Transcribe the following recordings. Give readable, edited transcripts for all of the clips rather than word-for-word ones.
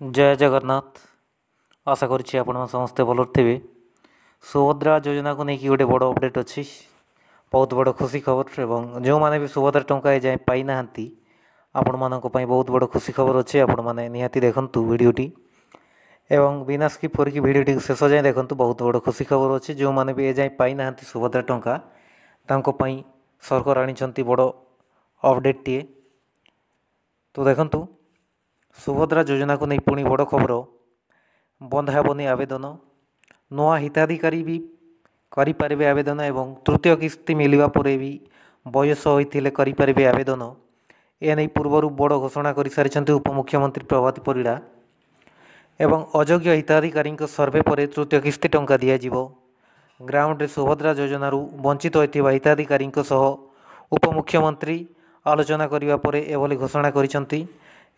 जय जगन्नाथ। आशा करुच्ची आपण समस्ते भल थे। सुभद्रा योजना को लेकिन गोटे बड़ अपडेट अच्छी, बहुत बड़ खुशी खबर। एवं जो मैंने भी सुभद्रा टंका जाए पाई ना आपण मानक बहुत बड़ खुशी खबर अच्छे। आपण मैंने निहाती देखंतु वीडियोटी एवं बिना स्किप करके वीडियोटी शेष जाए देखंतु। बहुत बड़ खुशी खबर अच्छे। जो मैंने भी ए जाए पाई ना सुभद्रा टंका तांकों सरकार आनी बड़ अपडेट टीए। तो देखंतु सुभद्रा योजना को नहीं पुणी बड़ खबर, बंद हेबनी आवेदन, नुआ हिताधिकारी भी करें आवेदन एवं तृतीय किस्ती मिलवा पर भी बयस होते करें आवेदन। एने पूर्वर बड़ घोषणा कर सारी उपमुख्यमंत्री प्रभात परिड़ा एवं अयोग्य हिताधिकारी सर्वे पर तृतीय किस्ती टंका दिज्व। ग्राउंड सुभद्रा योजन वंचित होता हिताधिकारी उपमुख्यमंत्री आलोचना करने पर एभली घोषणा कर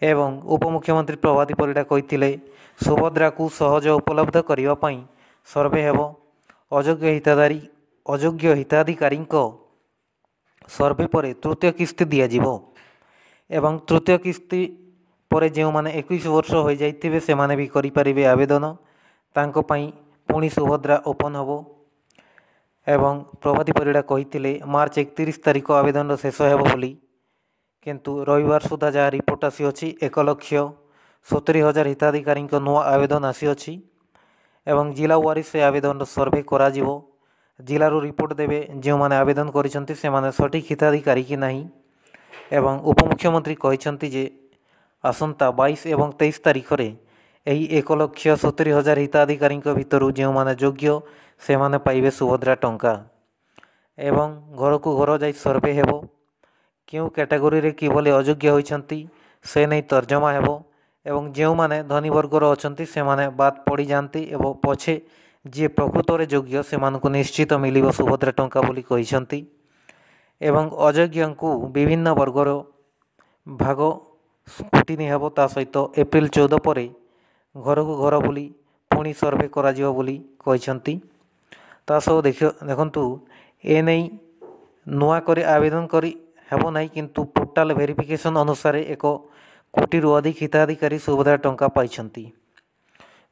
एवं उपमुख्यमंत्री प्रभात परिड़ा कहते सुभद्रा को सहज उपलब्ध करने सर्वे हेब, अयोग्य हिताधिकारी सर्वे पर तृतीय किस्ती दिज्व एवं तृतीय किस्ती पर जो मैंने 21 वर्ष हो जाइए से माने भी करें आवेदन। तांकों पुणी सुभद्रा ओपन हम एवं प्रभात परिड़ा कहते मार्च 31 तारीख आवेदन शेष हेब बोली, किंतु रविवार सुधा जहाँ रिपोर्ट आसी 1,70,000 हिताधिकारी नुआ आवेदन आसी एवं जिला वारी से आवेदन सर्वे करा जिलू रिपोर्ट देवे जो मैंने आवेदन करिसेंती से माने सठिक हिताधिकारी कि नहीं। एवं उपमुख्यमंत्री कहते जे आसंता 22 एवं 23 तारीख में यही 1,70,000 हिताधिकारी भितर जो मैंने योग्य से माने पाइबे सुभद्रा टंका एवं घर को घर जाई सर्वे हेबो। क्यों कैटेगोरी रे किभली अयोग्य होइछंती से नहीं तर्जमा हेबो एवं जो माने धनी वर्गर अछंती से माने बात पड़ी जाती एवं पछे जी प्रकृत में योग्य से मानकु निश्चित मिलिबो सुभद्रा टंका बोली कहिसंती। एवं अयोग्य को विभिन्न वर्गर भाग स्क्रूटिनी हेबो। ता सहित एप्रिल 14 पर घर को घर बुली पुणी सर्वे करा जिवो बोली कहिसंती। ता सब देखंतु एने नुआ करे आवेदन करी हेब नहीं, किंतु पोर्टाल वेरिफिकेशन अनुसार 1 कोटी अधिक हिताधिकारी सुभद्रा टंका पाई।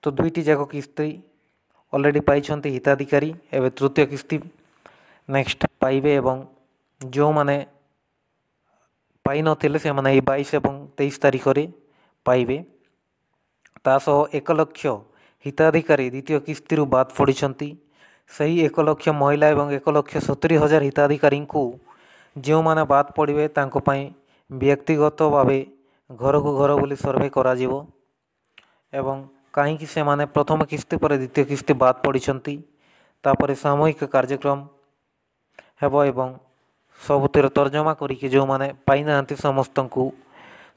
तो दुईटी जाक किस्ती ऑलरेडी पाई हिताधिकारी, एवं तृतीय किस्ती नेक्स्ट पाइबे एवं जो माने पाई नथिले से माने 22 एवं 23 तारीख में पाइबे। तासह 1 लाख हिताधिकारी द्वितीय किस्ती बाद पड़ी। सही 1 लाख महिला एवं 1,70,000 हिताधिकारी जो माने बाद पड़े व्यक्तिगत भाव घर को घर बुली सर्वे करा जिवो एवं कहीं से माने प्रथम किस्ती पर द्वितीय किस्ती बाद पड़ी तापर सामूहिक कार्यक्रम हेब एवं सबुतिर तर्जमा करिके जो माने पाई ना समस्त को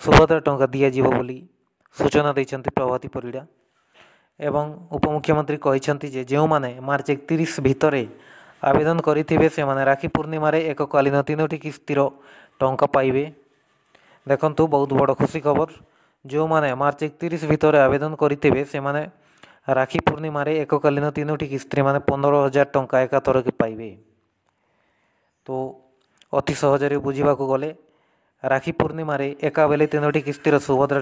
सुभद्रा टंका दिज्व बोली सूचना देते प्रभाती परिड़ा। एवं उपमुख्यमंत्री कहते जो माने मार्च 31 भितर आवेदन करेंगे से माने राखी पूर्णिमा एककालीन 3टी किस्तीर टंका पाइबे। देखंतु बहुत बड़ खुशी खबर। जो माने मार्च 31 भितर आवेदन करेंगे से माने राखी पूर्णिमा एककालीन 3टी किस्ती माने 15,000 टंका एकाथर के पाइबे। तो अति सहजरे बुझा गले राखी पूर्णिमा एका बेले 3टी किस्तीर सुभद्रा